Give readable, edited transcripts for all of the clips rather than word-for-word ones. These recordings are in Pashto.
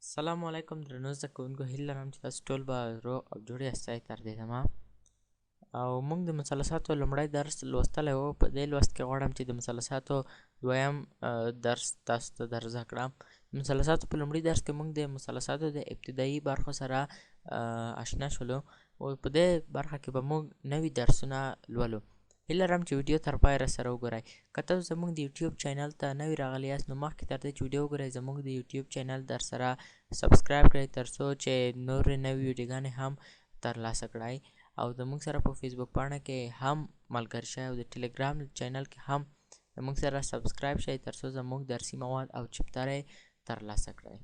السلام علیکم درنو زده کوونکو، هیله لرم چې تاسو ټول به روغ او جوړ یاستئ تر دې دمه. او موږ د مثلثاتو لومړی درس لوستلی و. په دې لوست کې غواړم چې د مثلثاتو دویم درس تاسو ته در زده کړم. د مثلثاتو په لومړي درس کې موږ د مثلثاتو د ابتدایي برخو سره اشنا شولو، او په دې برخه کې به موږ نوي درسونه لولو. هیله لرم چې ویډیو تر پایه راسره وګورئ. که تاسو زموږ د یوټیوب چینل ته نوي راغلي یاست، نو مخکې تر دې چې ویډیو وګورئ زموږ د یوټیوب چینل در سره سبسکرایب کړئ، تر څو چې نورې نوې ویډیوګانې هم ترلاسه کړئ. او زموږ سره په فیسبوک پاڼه کې هم ملګري شئ، او د ټلګرام چینل کې هم زموږ سره سبسکرایب شئ، تر څو زموږ درسي مواد او چپترې ترلاسه کړئ.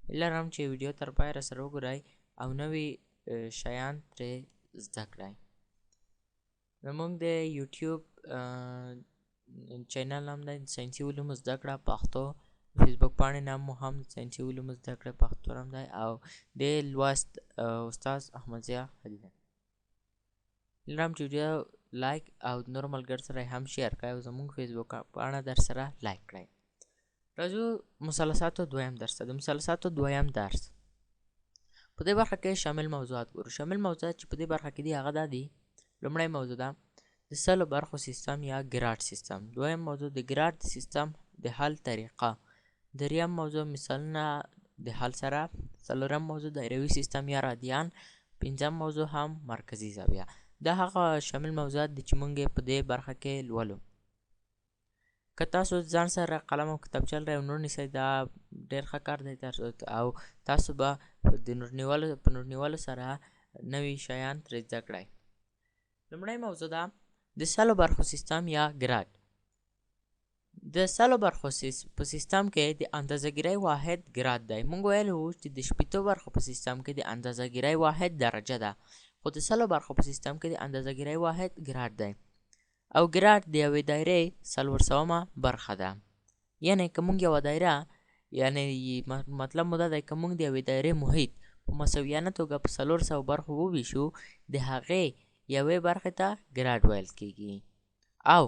هیله لرم چې ویډیو تر پایه راسره وګورئ او نوي شیان ترې زده کړئ. زموږ د یوټیوب چینل نام دی ساینسي علومو زده کړه پښتو. فیسبوک پاڼې نام مو هم ساینسي علومو زده کړه پښتو نام دی، او د لوست استاد احمدضیا هدي دی. هیله لرم چې ویډیو لایک او نور ملګرو سره هم شیر کړئ، او زموږ فیسبوک پاڼه در سره لایک کړئ. راځو مثلثاتو دویم درس ته. د مثلثاتو دویم درس په دې برخه کې شامل موضوعات ګورو. شامل موضوعات چې په دې برخه کې دي هغه دا دي: لومړی موضوع ده د سلو برخو سیستم یا ګراډ سیستم. دویم موضوع د ګراډ سیستم د حل طریقه. دریم موضوع مثالونه د حل سره. څلورم موضوع دایروي سیستم یا رادیان. پنځم موضوع هم مرکزي زاویه. دا هغه شامل موضوعات دي چې موږ په دې برخه کې لولو. که تاسو ځان سره قلم او کتابچه لرئ او نور نیسئ، دا ډېر ښه کار دی، او تاسو به په نور نیولو سره نوي شیان ترې زده کړئ. لومړی موضوع ده د سلو برخو سیستم یا ګراډ. د سلو برخو په سیستم کې د اندازه‌ګیرۍ واحد ګراډ دی. موږ ویلي وو چې د شپېتو برخو په سیستم کې د اندازه‌ګیرۍ واحد درجه ده، خو د سلو برخو په سیستم کې د اندازه‌ګیرۍ واحد ګراډ دی. او ګراډ د یوې دایرې 400مه برخه ده. یعنی که موږ یوه دایره، یعنی مطلب مو دا دی که موږ د یوې دایرې محیط په مساویانه توګه په 400 برخو وویشو، د هغې یوې برخې ته ګراډ ویل کېږي. او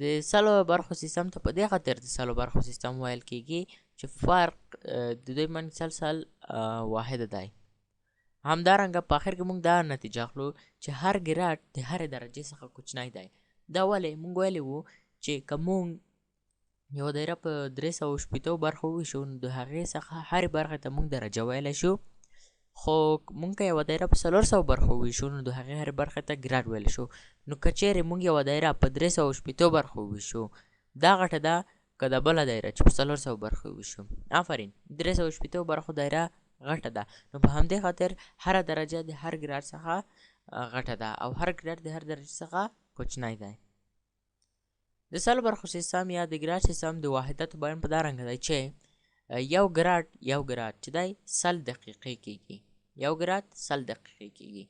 د سلو برخو سیستم ته په دې خاطر د سلو برخو سیستم ویل کېږي چې فرق د دوی منځ سل واحد دی. همدارنګه په آخر کې موږ دا نتیجه اخلو چې هر ګراډ د هرې درجې څخه کوچنی دی. دا ولې؟ موږ ویلي وو چې که موږ یوه دایره په 360 برخو وویشو، نو د هغې څخه هرې برخې ته موږ درجه ویلی شو. خو موږ که یوه دایره په 400 برخو وویشو، نو د هغې هرې برخې ته ګراډ ویلی شو. نو که چیرې موږ یوه دایره په 360 برخو وویشو، دا غټه ده که د بله دایره چې په 400 برخو وویشو. آفرین، 360 برخو دایره غټه ده، نو په همدې خاطر هره درجه د هر ګراډ څخه غټه ده، او هر ګراډ د هر درجې څخه کوچنی دی. د سلو برخو سیستم یا د ګراډ سیستم د واحداتو بیان په دا رنګ دی چې یو ګراډ چې دی 100 دقیقې کېږي. یو ګراډ 100 دقیقې کېږي.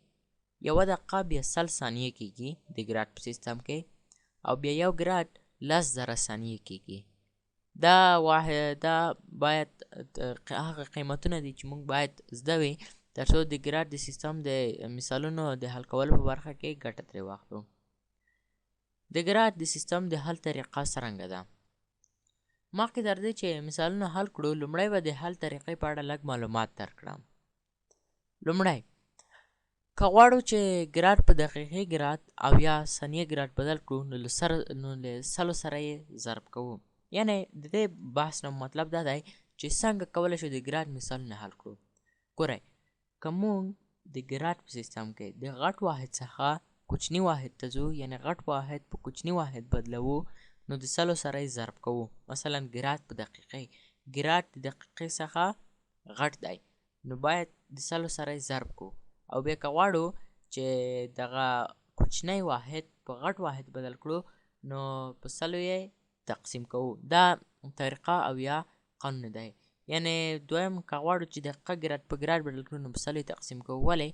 یوه دقیقه بیا 100 ثانیې کېږي د ګراډ په سیستم کې، او بیا یو ګراډ 10,000 ثانیې کېږي. دا باید هغه قیمتونه دي چې موږ باید زده وي، تر څو د ګراډ د سیستم د مثالونو د حل کولو په برخه کې ګټه ترې واخلو. د ګراډ د سیستم د حل طریقه څرنګه ده؟ مخکې تر دې چې مثالونه حل کړو، لومړی به د حل طریقې په اړه لږ معلومات درکړم. لومړی، که غواړو چې ګراډ په دقیقې ګراډ او یا ثانیې ګراډ بدل کړو، نو له 100 سره یې ضرب کوو. یعنی د دې بحث نه مطلب دا دی چې څنګه کولی شو د ګراډ مثالونه حل کړو. ګورئ، که موږ د ګراډ په سیستم کې د غټ واحد څخه کوچني واحد ته ځو، یعنی غټ واحد په کوچني واحد بدلوو، نو د 100 سره یې ضرب کوو. مثلا ګراډ په دقیقې، ګراډ د دقیقې څخه غټ دی، نو باید د 100 سره یې ضرب کوو. او بیا که غواړو چې دغه کوچنی واحد په غټ واحد بدل کړو، نو په 100 یې تقسیم کوو. دا طریقه او یا قانون دی. یعنی دویم، که غواړو چې دقیقه ګراډ په ګراډ بدل کړو، نو په 100 یې تقسیم کوو. ولې؟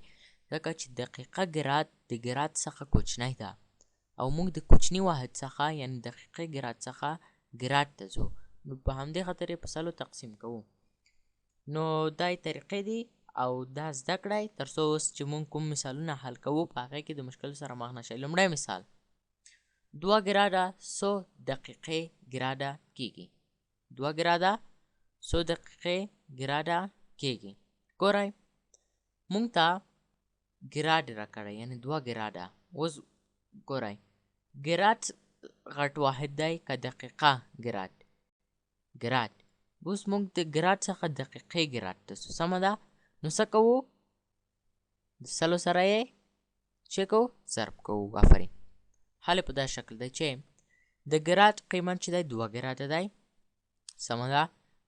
ځکه چې دقیقه ګراډ د ګراډ څخه کوچنی ده، او موږ د کوچني واحد څخه یعنی دقیقې ګراډ څخه ګراډ ته ځو، نو په همدې خاطر یې په 100 تقسیم کوو. نو دا طریقې دي او دا زده کړئ، تر څو اوس چې موږ کوم مثالونه حل کوو په هغې کې د مشکل سره مخ نه شئ. لومړی مثال، 2 ګراده 100 دقیقې ګراده کیږي. 2 ګراده 100 دقیقې ګراده کیږي. ګورئ مونږ ته ګراډ راکړی یعنی 2 ګراده. اوس ګورئ ګراډ غټ واحد دی که دقیقه ګراډ. اوس مونږ د ګراډ څخه دقیقې ګراډ ته ځو. سمه ده. نو څه کوو؟ د سلو سره یې چې کوو ضرب کوو. آفرین. حال په دا شکل دی چې د ګراډ قیمت چې دی 2 ګراډه دی. سمه ده.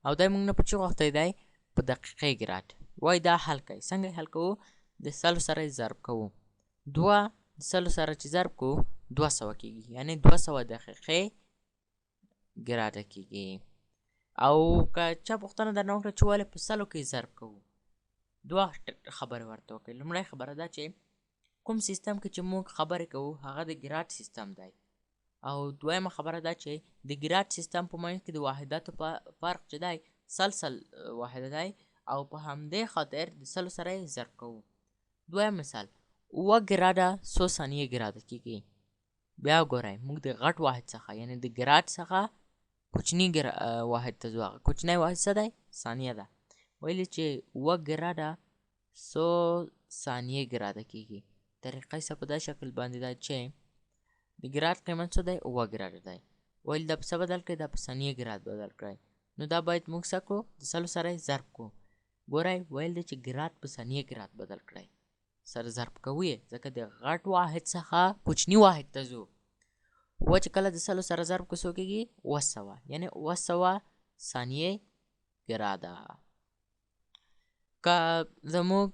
او دی مونږ نه په چې غوښتی دی په دقیقې ګراډ. وای دا حل کوي. څنګه حل کوو؟ د سلو سره یې ضرب کوو. 2 د سلو سره چې ضرب کوو 200 کېږي. یعنی 200 دقیقې ګراډه کېږي. او که چا پوښتنه درنه وکړه چې ولې په سلو کې ضرب کوو، 2 خبرې ورته وکړئ. لومړی خبره دا چې کوم سیستم کې چې موږ خبرې کوو هغه د ګراډ سیستم دی. او دویمه خبره دا چې د ګراډ سیستم په منځ کې د واحداتو فرق چې دی سل واحده دی او په همدې خاطر د سلو سره یې ضرب کوو. دویم مثال 9 ګراډه 100 ثانیې ګراډه کېږي. بیا ګورئ موږ د غټ واحد څخه یعنی د ګراډ څخه کوچني واحد ته ځو. هغه کوچنی واحد څه دی؟ ثانیه ده. ویلې چې 9 ګراډه 100 ثانیې ګراډه کېږي. طریقه یې په دا شکل باندې ده چې د ګراډ قیمت څه دی؟ 9 ګراډه دی. ویل دا په څه بدل کړئ؟ دا په ثانیې ګراډ بدل کړئ. نو دا باید موږ څه کړو؟ د سلو سره یې ضرب کړو. ګورئ ویل دی چې ګراډ په ثانیې ګراډ بدل کړئ. سره ضرب کوو یې ځکه د غټ واحد څخه کوچني واحد ته ځو. و چې کله د سلو سره ضرب کو څو کېږي؟ 900 یعنی 900 ثانیې ګراډه. که زموږ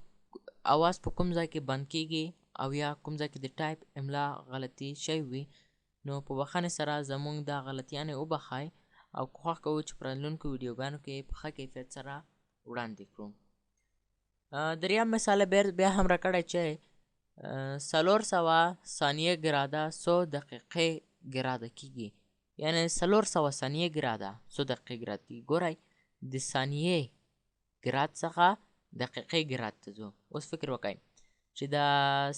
اواز په کوم ځای کې بند کېږي او یا کوم ځای کې د ټایپ املا غلطي شوی وي نو په بخښنې سره زموږ دا غلطیانې وبخئ او کوښښ کوو چې په راتلونکو ویډیوګانو کې په ښه کیفیت سره وړاندې کړو. دریم مثال بیا هم راکړی چې 400 ثانیې ګراډه 100 دقیقې ګراډه کېږي. یعنی 400 ثانیې ګراډه 100 دقیقې ګراډه کېږي. ګورئ د ثانیې ګراډ څخه دقیقې ګراډ ته ځو. اوس فکر وکړئ چې د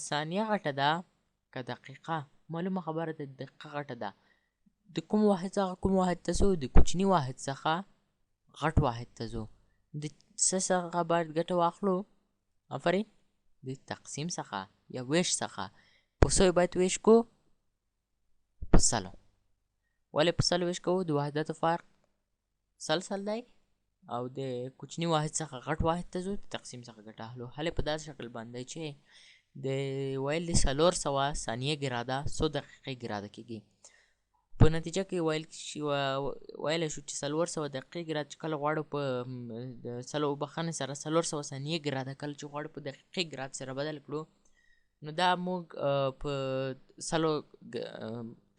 ثانیه غټه ده که دقیقه؟ معلومه خبره ده دقیقه غټه ده. د کوم واحد څخه کوم واحد ته ځو؟ د کوچني واحد څخه غټ واحد ته ځو. د څه څخه باید ګټه واخلو؟ آفرین. د تقسیم څخه یا ویش څخه. په څو باید ویش کو؟ په سلو. ولې په سلو ویش کوو؟ د واحداتو فرق سل دی او د کوچني واحد څخه غټ واحد ته ځو د تقسیم څخه ګټه اخلو. حل په داسې شکل باندې چې د ویل د 400 ثانیې ګراډه 100 دقیقې ګراډه کېږي. په نتیجه کې ویلی شو چې 400 دقیقې ګراډ چې کله غواړو په سلو بخښنې سره 400 ثانیې ګراډه کله چې غواړو په دقیقې ګراډ سره بدل کړو نو دا موږ په سلو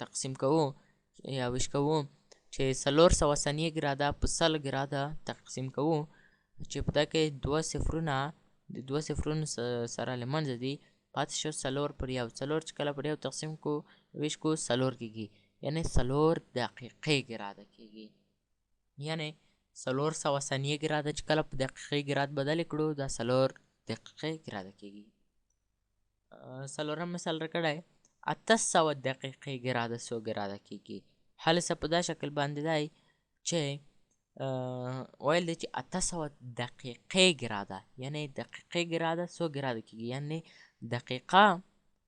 تقسیم کوو یا ویش کوو چې 400 ثانیې ګراډه په 100 ګراډه تقسیم کوو چې په دا کې 2 صفرونه د 2 صفرونو سره له منځه دي پاتې شو 4 پر 1. 4 چې کله پر 1 تقسیم کو ویش کو 4 کېږي. یعنی 4 دقیقې ګراډه کېږي. یعنی 400 ثانیې ګراډه چې کله په دقیقې ګراډ بدل کړو دا 4 دقیقې ګراډه کېږي. څلورم مثال راکړی 800 دقیقې ګراډه 100 ګراډه کېږي. حل یې په دا شکل باندې دی چې ویل دی چې 800 دقیقې ګراډه یعنی دقیقې ګراډه 100 ګراډه کېږي. یعنی دقیقه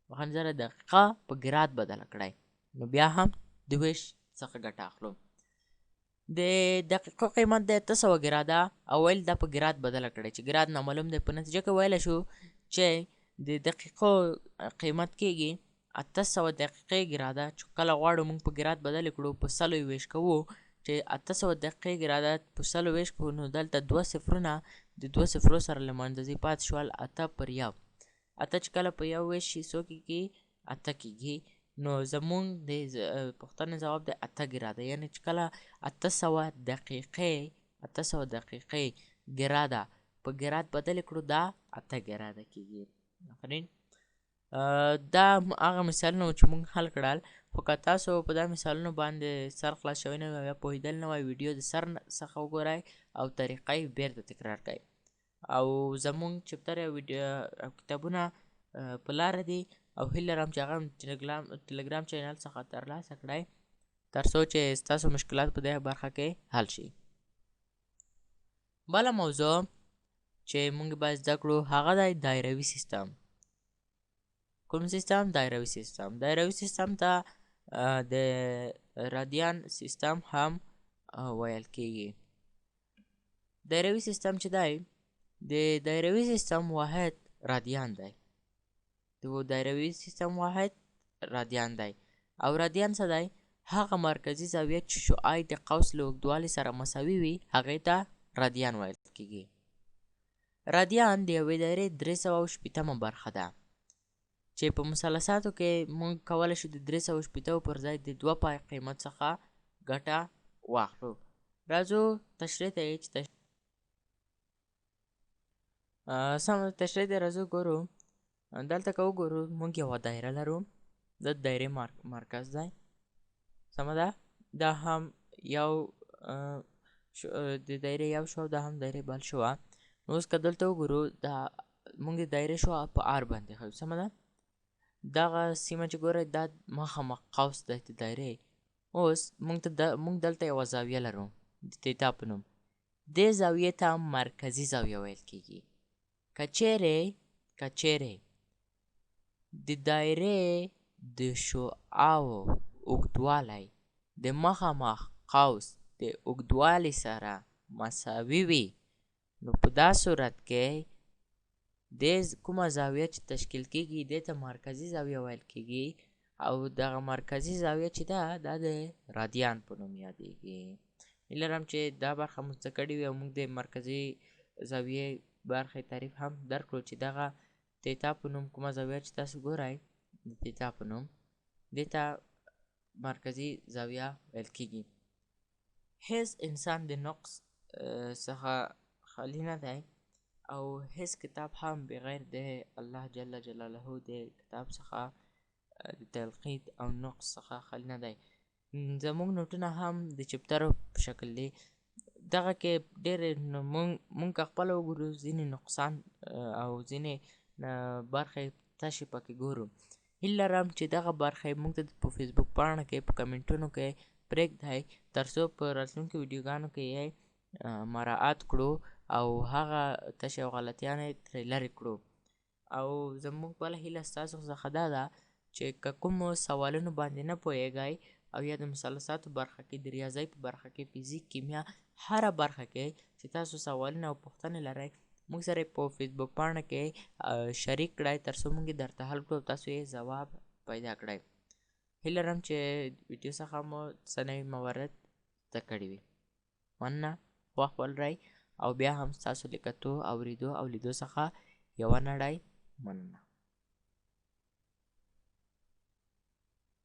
بخښنه دقیقه په ګراډ بدله کړئ نو بیا هم د ویش څخه ګټه اخلو. د دقیقو قیمت دی 800 ګراډه او ویل دا په ګراډ بدله کړئ چې ګراډ نامعلوم دی. په نتیجه کې ویلی شو چې د دقیقو قیمت کېږي 800 دقیقې ګراډه چې کله غواړو موږ په ګراډ بدل کړو په 100 ویش کوو چې 800 دقیقې ګراډه په 100 ویش کوو نو دلته 2 صفرونه د 2 صفرو سره له منځه ځي پاتې شول 8 پر 1. 8 چې کله په 1 ویش شي څو کېږي؟ 8 کېږي. نو زمونږ د پوښتنې ځواب دی 8 ګراډه. یعنی چې کله 800 دقیقې ګراډه په ګراډ بدل کړو دا 8 ګراډه کېږي. آفرین. دا هغه مثالونه چې موږ حل کړل. خو که تاسو په دا مثالونو باندې سر خلاص شوی نه وي یا پوهېدل نه وای ویډیو د سر څخه وګورئ او طریقه یې بیرته تکرار کړئ. او زموږ چپټر یا کتابونه په لاره دي او هیله لرم چې هغه ټلګرام چینل څخه ترلاسه کړئ تر څو چې ستاسو مشکلات په دې برخه کې حل شي. بله موضوع چې موږ باید زده کړو هغه دی دایروي سیستم. کوم سیستم؟ دایروي سیستم. دایروي سیستم ته د رادیان سیستم هم ویل کیږي. دایروي سیستم چې دی د دایروي سیستم واحد رادیان دی. د دایروي سیستم واحد رادیان دی او رادیان څه دی؟ هغه مرکزي زاویه چې شعاع د قوس له اوږدوالي سره مساوي وي هغې ته رادیان ویل کیږي. رادیان د یوې دایرې 380مه برخه ده چې په مثلثاتو کې موږ کولی شو د 380 پر ځای د 2 پای قیمت څخه ګټه واخلو. راځو تشریح ته چې تشریح ته راځو ګورو. دلته که وګورو موږ یوه دایره لرو، د دایرې مرکز دی. سمه ده؟ دا هم یو د دایرې یو شو، دا هم دایرې بل شوه. نو اوس که دلته وګورو دا موږ د دایرې شو په آر باندې ښیو. سمه ده؟ دغه سیمه چې ګورئ دا مخامخ قوس دی د دایرې. اوس موږ دلته یوه زاویه لرو د تیتا په نوم. دې زاویې ته مرکزي زاویه ویل کیږي. که چیرې د دایرې د شعاعو اوږدوالی د مخامخ قوس د اوږدوالي سره مساوي وي نو په دا صورت کې د کومه زاویه چې تشکیل کیږي دې ته مرکزي زاویه ویل کیږي او دغه مرکزي زاویه چې ده دا د رادیان په نوم یادیږي. هیله لرم چې دا برخه مو زده کړې وي او موږ د مرکزي زاویې برخې تعریف هم درک کړو چې دغه تیتا په نوم کومه زاویه چې تاسو ګورئ د تیتا په نوم دې ته مرکزي زاویه ویل کیږي. هیڅ انسان د نقص څخه خالی نه دی او هیڅ کتاب هم بغیر د الله جل جلاله د کتاب څخه د تلقید او نقص څخه خالی نه دی. زموږ نوټونه هم د چپترو په شکل دي. دغه کې ډېرې موږ که خپله وګورو ځینې نقصان او ځینې برخې تشې پکې ګورو. هیله لرم چې دغه برخې موږ ته په فیسبوک پاڼه کې په کمنټونو کې پرېږدئ تر څو په راتلونکو ویډیوګانو کې یې مراعات کړو او هغه تشې او غلطیان یې ترې لرې کړو. او زموږ بله هیله ستاسو څخه دا ده چې که کومو سوالونو باندې نه پوهیږئ او یا د مثلثاتو برخه کې، د ریاضۍ په برخه کې، فزیک، کیمیا، هره برخه کې چې تاسو سوالونه او پوښتنې لرئ موږ سره په فیسبوک پاڼه کې شریک کړئ تر څو موږ یې درته حل کړو او تاسو یې ځواب پیدا کړئ. هیله لرم چې ویډیو څخه مو څه نوي موارد زده کړي وي. مننه، وخت ولرئ او بیا هم ستاسو له کتو، اورېدو او لیدو څخه یوه نړۍ. مننه.